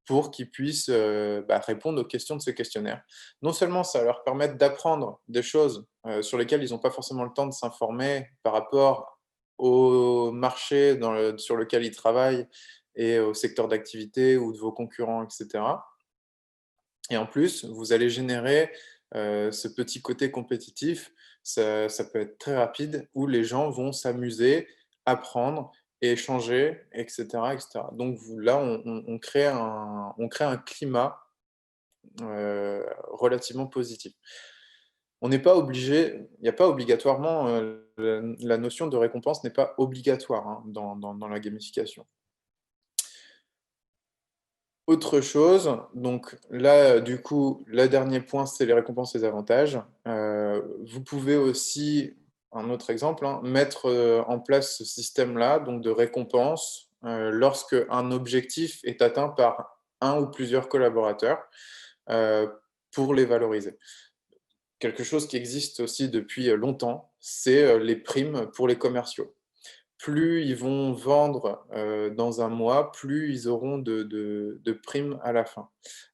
Speaker 1: pour qu'ils puissent, répondre aux questions de ce questionnaire. Non seulement ça va leur permettre d'apprendre des choses, sur lesquelles ils n'ont pas forcément le temps de s'informer par rapport au marché sur lequel ils travaillent et au secteur d'activité ou de vos concurrents et cetera. Et en plus, vous allez générer, ce petit côté compétitif. Ça peut être très rapide où les gens vont s'amuser, apprendre et échanger et cetera. Donc vous là, on crée un climat, relativement positif. On n'est pas obligé Il n'y a pas obligatoirement, la notion de récompense n'est pas obligatoire, hein, dans la gamification. Autre chose, donc là, du coup, le dernier point, c'est les récompenses et les avantages. Vous pouvez aussi, un autre exemple, hein, mettre, en place ce système-là, donc de récompense, lorsque un objectif est atteint par un ou plusieurs collaborateurs, heu, pour les valoriser. Quelque chose qui existe aussi depuis, longtemps, c'est, les primes pour les commerciaux. plus ils vont vendre, dans un mois, plus ils auront de primes à la fin.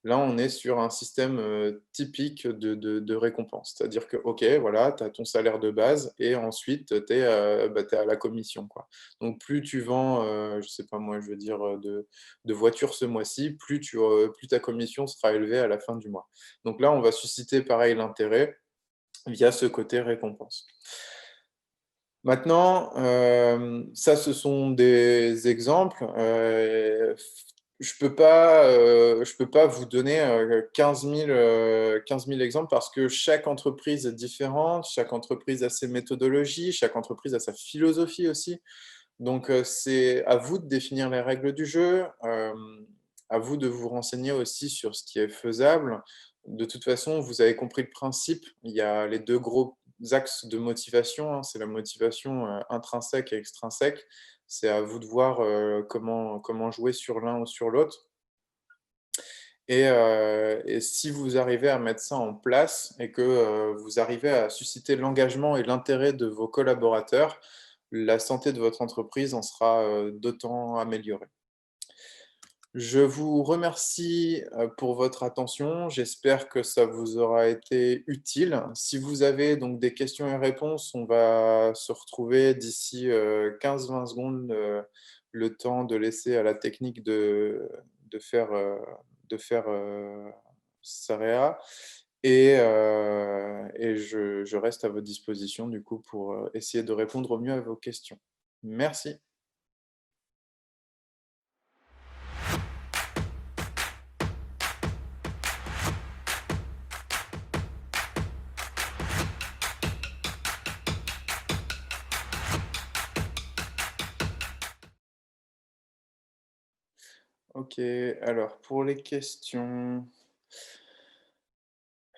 Speaker 1: Là, on est sur un système, typique de récompense. C'est-à-dire que, OK, voilà, tu as ton salaire de base et ensuite tu es, tu à la commission, quoi. Donc plus tu vends, je sais pas moi, je veux dire, de voitures ce mois-ci, plus ta commission sera élevée à la fin du mois. Donc là, on va susciter pareil l'intérêt via ce côté récompense. Maintenant, ça, ce sont des exemples, je peux pas vous donner, 15 000 exemples parce que chaque entreprise est différente, chaque entreprise a ses méthodologies, chaque entreprise a sa philosophie aussi. Donc, c'est à vous de définir les règles du jeu, à vous de vous renseigner aussi sur ce qui est faisable. De toute façon, vous avez compris le principe, il y a les 2 gros axes de motivation, hein, c'est la motivation, intrinsèque et extrinsèque. C'est à vous de voir, comment jouer sur l'un ou sur l'autre et si vous arrivez à mettre ça en place et que, vous arrivez à susciter l'engagement et l'intérêt de vos collaborateurs, la santé de votre entreprise en sera, d'autant améliorée. Je vous remercie, pour votre attention. J'espère que ça vous aura été utile. Si vous avez donc des questions et réponses, on va se retrouver d'ici, 15-20 secondes, le temps de laisser à la technique de faire, sa réa et je reste à votre disposition du coup pour, essayer de répondre au mieux à vos questions. Merci. OK, alors pour les questions,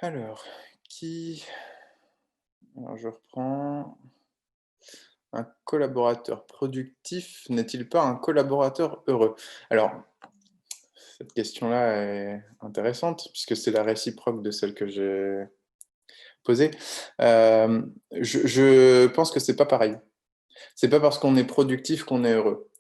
Speaker 1: alors qui alors je reprends. Un collaborateur productif n'est-il pas un collaborateur heureux? Alors, cette question-là est intéressante puisque c'est la réciproque de celle que j'ai posée. Je pense que c'est pas pareil. C'est pas parce qu'on est productif qu'on est heureux.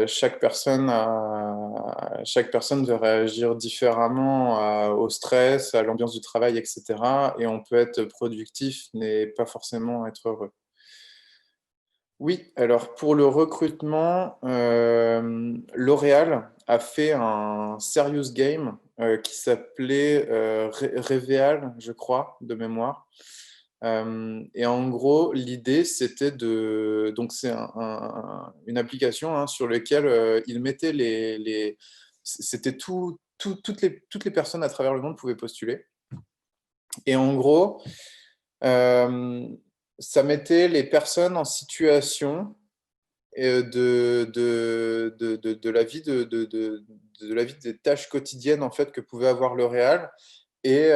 Speaker 1: Chaque personne va réagir différemment au stress, à l'ambiance du travail et cetera et on peut être productif mais pas forcément être heureux. Oui, alors pour le recrutement, L'Oréal a fait un serious game, qui s'appelait, Révéal, je crois, de mémoire. Hem et en gros, l'idée, c'était de donc c'est une application, hein, sur lequel, ils mettaient c'était toutes les personnes à travers le monde pouvaient postuler et en gros, hem, ça mettait les personnes en situation de la vie de la vie des tâches quotidiennes, en fait, que pouvait avoir L'Oréal et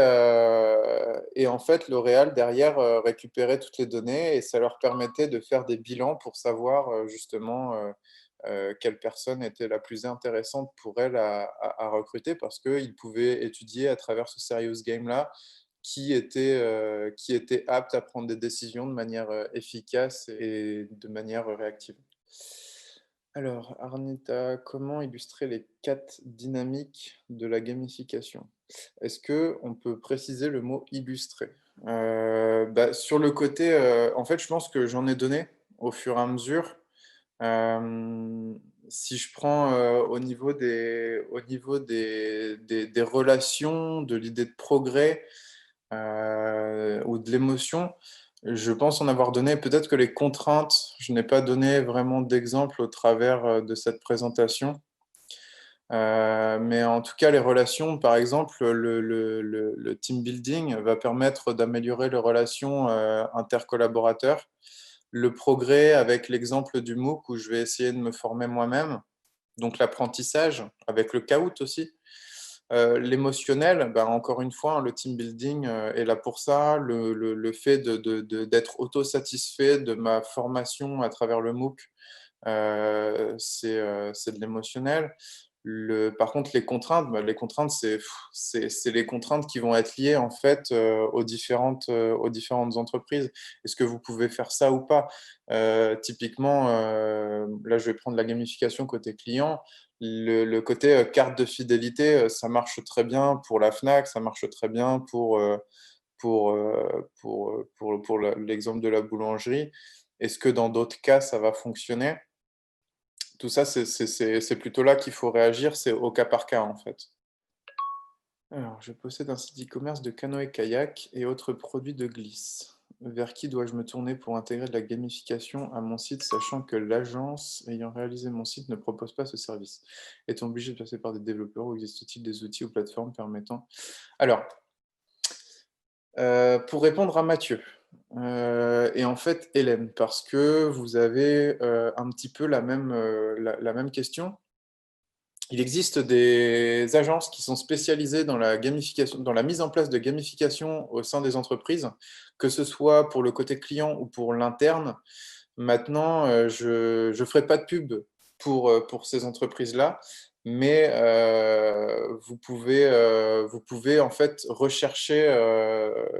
Speaker 1: en fait, L'Oréal derrière, récupérait toutes les données et ça leur permettait de faire des bilans pour savoir, justement, quelle personne était la plus intéressante pour elle à recruter parce qu'ils pouvaient étudier à travers ce serious game-là qui était apte à prendre des décisions de manière, efficace et de manière réactive. Alors, Arnita, comment illustrer les 4 dynamiques de la gamification? Est-ce que on peut préciser le mot «illustrer»? Sur le côté, en fait, je pense que j'en ai donné au fur et à mesure. Si je prends, au niveau des relations, de l'idée de progrès, ou de l'émotion, je pense en avoir donné. Peut-être que les contraintes, je n'ai pas donné vraiment d'exemple au travers, de cette présentation. Mais en tout cas, les relations, par exemple, le team building va permettre d'améliorer les relations, intercollaborateurs. Le progrès avec l'exemple du MOOC où je vais essayer de me former moi-même, donc l'apprentissage avec le Kahoot aussi. L'émotionnel, ben, encore une fois, hein, le team building, est là pour ça. Le fait d'être autosatisfait de ma formation à travers le MOOC, c'est de l'émotionnel. Par contre, les contraintes, c'est les contraintes qui vont être liées en fait aux différentes entreprises. Est-ce que vous pouvez faire ça ou pas? Typiquement, là, je vais prendre la gamification côté client. Le côté carte de fidélité, ça marche très bien pour la Fnac, ça marche très bien pour l'exemple de la boulangerie. Est-ce que dans d'autres cas, ça va fonctionner? Tout ça, c'est plutôt là qu'il faut réagir, c'est au cas par cas, en fait. Alors, je possède un site e-commerce de canoë-kayak et autres produits de glisse. Vers qui dois-je me tourner pour intégrer de la gamification à mon site, sachant que l'agence ayant réalisé mon site ne propose pas ce service? Est-on obligé de passer par des développeurs ou existe-t-il des outils ou plateformes permettant... Alors, pour répondre à Mathieu, et en fait Hélène, parce que vous avez, un petit peu la même question. Il existe des agences qui sont spécialisées dans la gamification, dans la mise en place de gamification au sein des entreprises, que ce soit pour le côté client ou pour l'interne. Maintenant, je ne ferai pas de pub pour ces entreprises-là, mais vous pouvez en fait rechercher,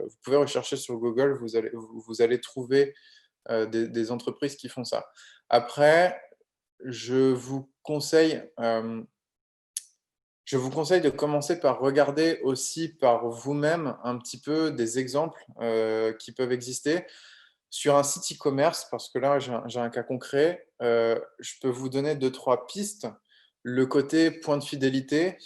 Speaker 1: vous pouvez rechercher sur Google, vous allez trouver des entreprises qui font ça. Après, je vous conseille, je vous conseille de commencer par regarder aussi par vous-même un petit peu des exemples qui peuvent exister sur un site e-commerce, parce que là, j'ai un cas concret. Je peux vous donner deux, trois pistes. Le côté point de fidélité,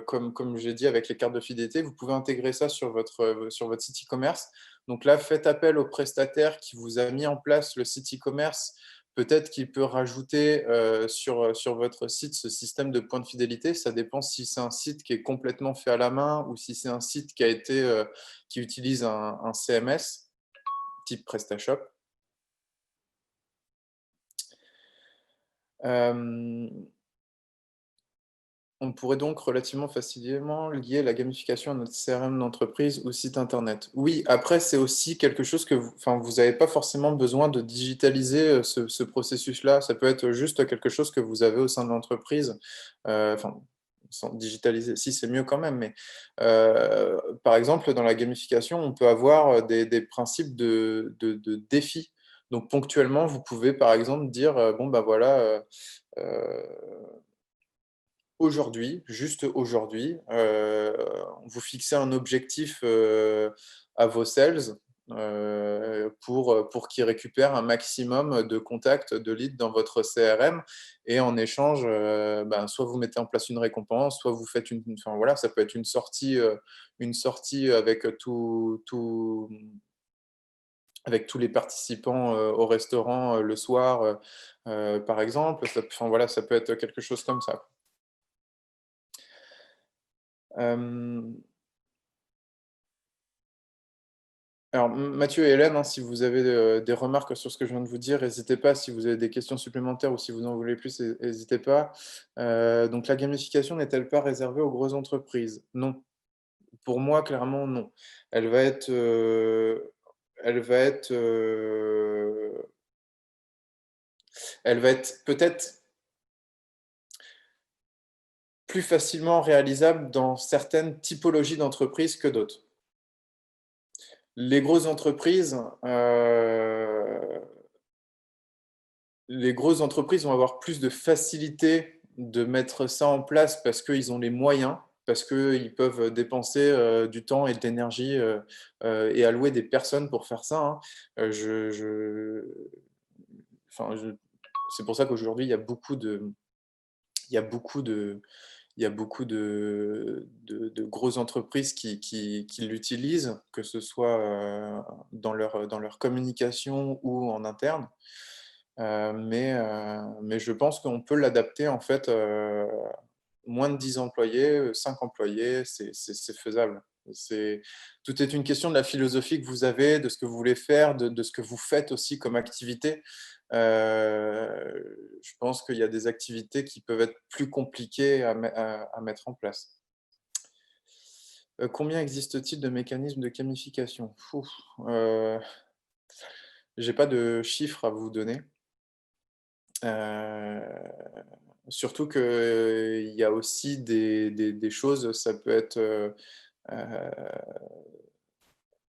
Speaker 1: comme j'ai dit avec les cartes de fidélité, vous pouvez intégrer ça sur votre site e-commerce. Donc là, faites appel au prestataire qui vous a mis en place le site e-commerce. Peut-être qu'il peut rajouter sur votre site ce système de points de fidélité. Ça dépend si c'est un site qui est complètement fait à la main ou si c'est un site qui utilise un CMS type PrestaShop. On pourrait donc relativement facilement lier la gamification à notre CRM d'entreprise ou site internet. Oui, après, c'est aussi quelque chose que vous n'avez pas forcément besoin de digitaliser ce processus-là. Ça peut être juste quelque chose que vous avez au sein de l'entreprise. Enfin, sans digitaliser, si c'est mieux quand même, mais par exemple, dans la gamification, on peut avoir des principes de défis. Donc, ponctuellement, vous pouvez par exemple dire, bon, bah voilà, euh, aujourd'hui, juste aujourd'hui, vous fixez un objectif à vos sales pour qu'ils récupèrent un maximum de contacts, de leads dans votre CRM. Et en échange, ben, soit vous mettez en place une récompense, soit vous faites enfin, voilà, ça peut être une sortie avec tous les participants au restaurant le soir, par exemple. Enfin, voilà, ça peut être quelque chose comme ça. Alors, Mathieu et Hélène, hein, si vous avez des remarques sur ce que je viens de vous dire, n'hésitez pas. Si vous avez des questions supplémentaires ou si vous en voulez plus, n'hésitez pas. Donc, la gamification n'est-elle pas réservée aux grosses entreprises? Non. Pour moi, clairement, non. Elle va être, elle va être, elle va être peut-être plus facilement réalisable dans certaines typologies d'entreprises que d'autres. Les grosses entreprises, les grosses entreprises vont avoir plus de facilité de mettre ça en place parce qu'ils ont les moyens, parce qu'ils peuvent dépenser du temps et de l'énergie et allouer des personnes pour faire ça, hein. Enfin, c'est pour ça qu'aujourd'hui, il y a beaucoup de, il y a beaucoup de grosses entreprises qui l'utilisent, que ce soit dans leur communication ou en interne. Mais je pense qu'on peut l'adapter en fait, moins de 10 employés, 5 employés, c'est faisable. C'est Tout est une question de la philosophie que vous avez, de ce que vous voulez faire, de ce que vous faites aussi comme activité. Je pense qu'il y a des activités qui peuvent être plus compliquées à mettre en place. Combien existe-t-il de mécanismes de gamification? J'ai pas de chiffres à vous donner. Surtout qu'il y a aussi des choses, ça peut être,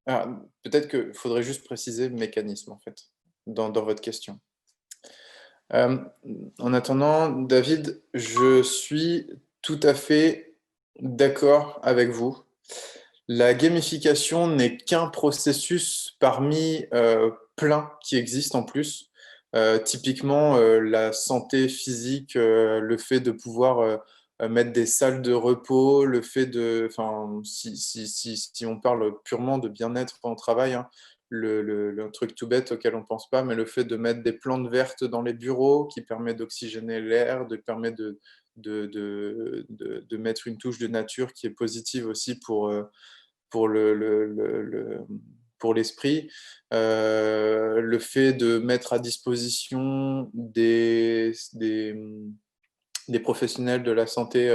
Speaker 1: peut-être qu'il faudrait juste préciser le mécanisme, en fait, dans votre question. En attendant, David, je suis tout à fait d'accord avec vous. La gamification n'est qu'un processus parmi plein qui existent en plus. Typiquement, la santé physique, le fait de pouvoir mettre des salles de repos, le fait de, enfin, si on parle purement de bien-être en travail, hein, le truc tout bête auquel on pense pas, mais le fait de mettre des plantes vertes dans les bureaux qui permet d'oxygéner l'air, de permet de mettre une touche de nature qui est positive aussi pour pour l'esprit. Le fait de mettre à disposition des professionnels de la santé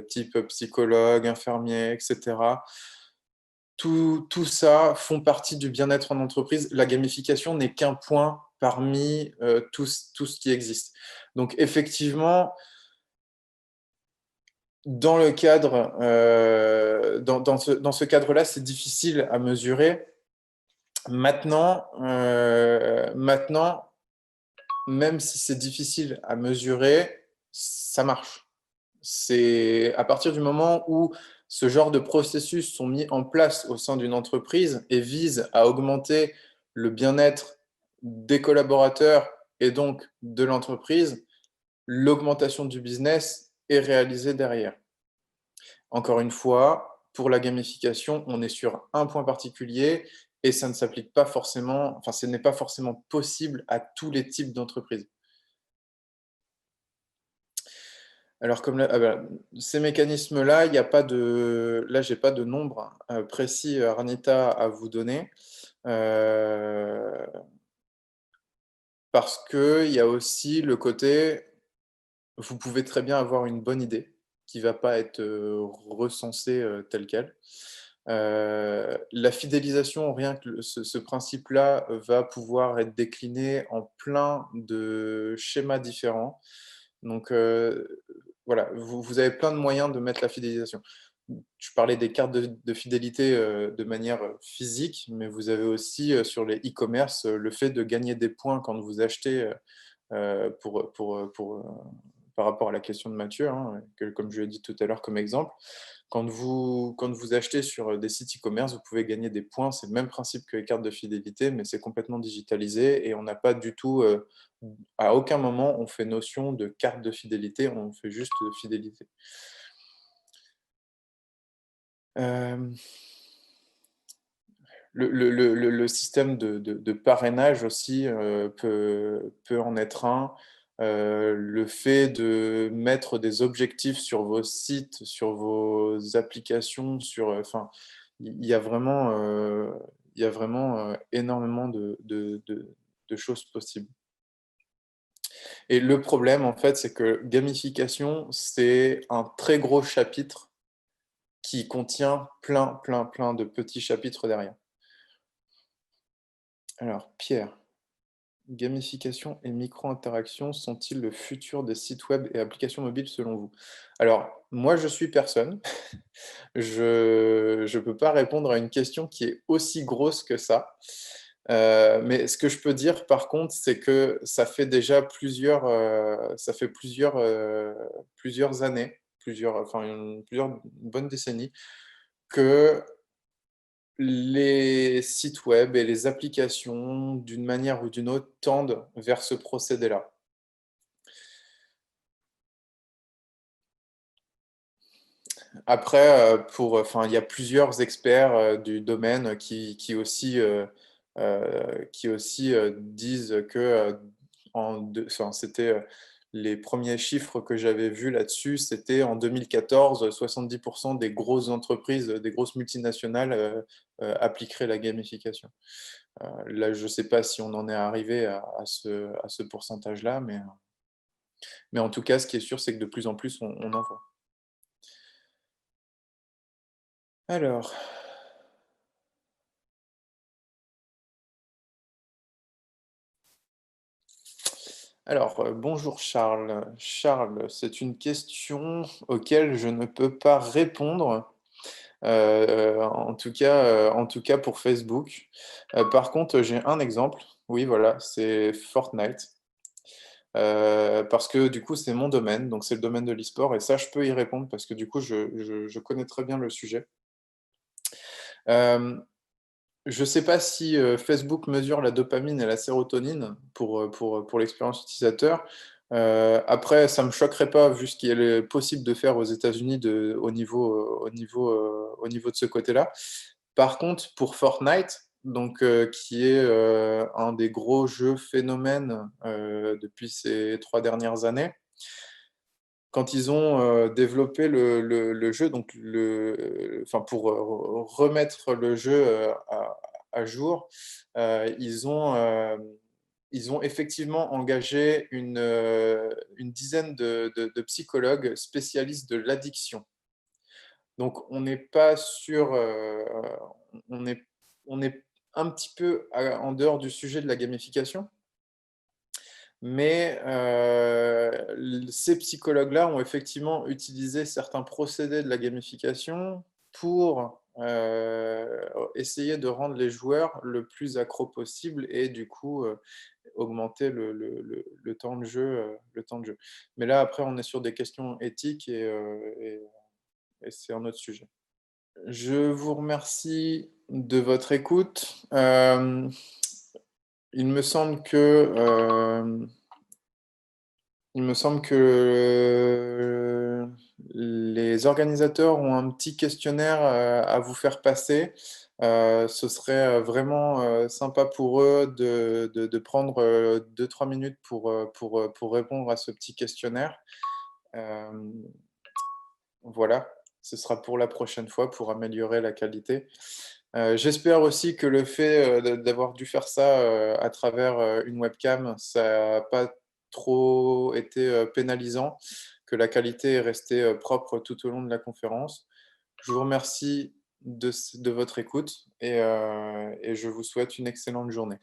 Speaker 1: type psychologue, infirmier, etc. Tout ça font partie du bien-être en entreprise. La gamification n'est qu'un point parmi tout ce qui existe. Donc effectivement, dans le cadre, dans ce cadre-là, c'est difficile à mesurer. Maintenant, même si c'est difficile à mesurer, ça marche. C'est à partir du moment où ce genre de processus sont mis en place au sein d'une entreprise et visent à augmenter le bien-être des collaborateurs et donc de l'entreprise, l'augmentation du business est réalisée derrière. Encore une fois, pour la gamification, on est sur un point particulier et ça ne s'applique pas forcément, enfin, ce n'est pas forcément possible à tous les types d'entreprises. Alors, ces mécanismes-là, il n'y a pas de, là, j'ai pas de nombre précis, Ranita, à vous donner, euh, parce qu'il y a aussi le côté, vous pouvez très bien avoir une bonne idée qui ne va pas être recensée telle qu'elle. La fidélisation, rien que ce principe-là, va pouvoir être décliné en plein de schémas différents. Donc, voilà, vous avez plein de moyens de mettre la fidélisation. Je parlais des cartes de fidélité de manière physique, mais vous avez aussi sur les e-commerce le fait de gagner des points quand vous achetez par rapport à la question de Mathieu, hein, comme je l'ai dit tout à l'heure comme exemple. Quand vous achetez sur des sites e-commerce, vous pouvez gagner des points. C'est le même principe que les cartes de fidélité, mais c'est complètement digitalisé et on n'a pas du tout, à aucun moment, on fait notion de carte de fidélité, on fait juste de fidélité. Euh, le système de parrainage aussi peut en être un. Le fait de mettre des objectifs sur vos sites, sur vos applications, enfin, il y a vraiment énormément de choses possibles. Et le problème, en fait, c'est que gamification, c'est un très gros chapitre qui contient plein de petits chapitres derrière. Alors, Pierre, gamification et micro-interaction sont-ils le futur des sites web et applications mobiles selon vous? Alors, moi, je suis personne. Je ne peux pas répondre à une question qui est aussi grosse que ça. Mais ce que je peux dire, par contre, c'est que ça fait déjà plusieurs années, plusieurs bonnes décennies, que les sites web et les applications, d'une manière ou d'une autre, tendent vers ce procédé-là. Après, il y a plusieurs experts du domaine qui aussi disent que c'était les premiers chiffres que j'avais vus là-dessus, c'était en 2014, 70% des grosses entreprises, des grosses multinationales appliqueraient la gamification. Là, je ne sais pas si on en est arrivé à ce pourcentage-là, mais en tout cas, ce qui est sûr, c'est que de plus en plus, on en voit. Alors, Alors, bonjour Charles. Charles, c'est une question auquel je ne peux pas répondre, en tout cas pour Facebook. Par contre, j'ai un exemple. Oui, voilà, c'est Fortnite. Parce que du coup, c'est mon domaine, donc c'est le domaine de l'e-sport et ça, je peux y répondre parce que du coup, je connais très bien le sujet. Hem, je ne sais pas si, Facebook mesure la dopamine et la sérotonine pour l'expérience utilisateur. Après, ça ne me choquerait pas vu ce qu'il est possible de faire aux États-Unis au niveau de ce côté-là. Par contre, pour Fortnite, donc qui est, un des gros jeux phénomènes, depuis ces 3 dernières années, quand ils ont, développé le jeu, donc enfin pour, remettre le jeu, à jour, ils ont effectivement engagé une dizaine de psychologues spécialistes de l'addiction. Donc on n'est pas sur, on est on est un petit peu en dehors du sujet de la gamification, mais ces psychologues-là ont effectivement utilisé certains procédés de la gamification pour, essayer de rendre les joueurs le plus accro possible et du coup, augmenter le temps de jeu, le temps de jeu. Mais là, après, on est sur des questions éthiques et c'est un autre sujet. Je vous remercie de votre écoute. Il me semble que, il me semble que les organisateurs ont un petit questionnaire, à vous faire passer. Ce serait, vraiment, sympa pour eux de prendre, 2-3 minutes pour répondre à ce petit questionnaire. Hem, voilà, ce sera pour la prochaine fois pour améliorer la qualité. J'espère aussi que le fait, d'avoir dû faire ça, à travers, une webcam, ça a pas trop été, pénalisant, que la qualité est restée, propre tout au long de la conférence. Je vous remercie de votre écoute et je vous souhaite une excellente journée.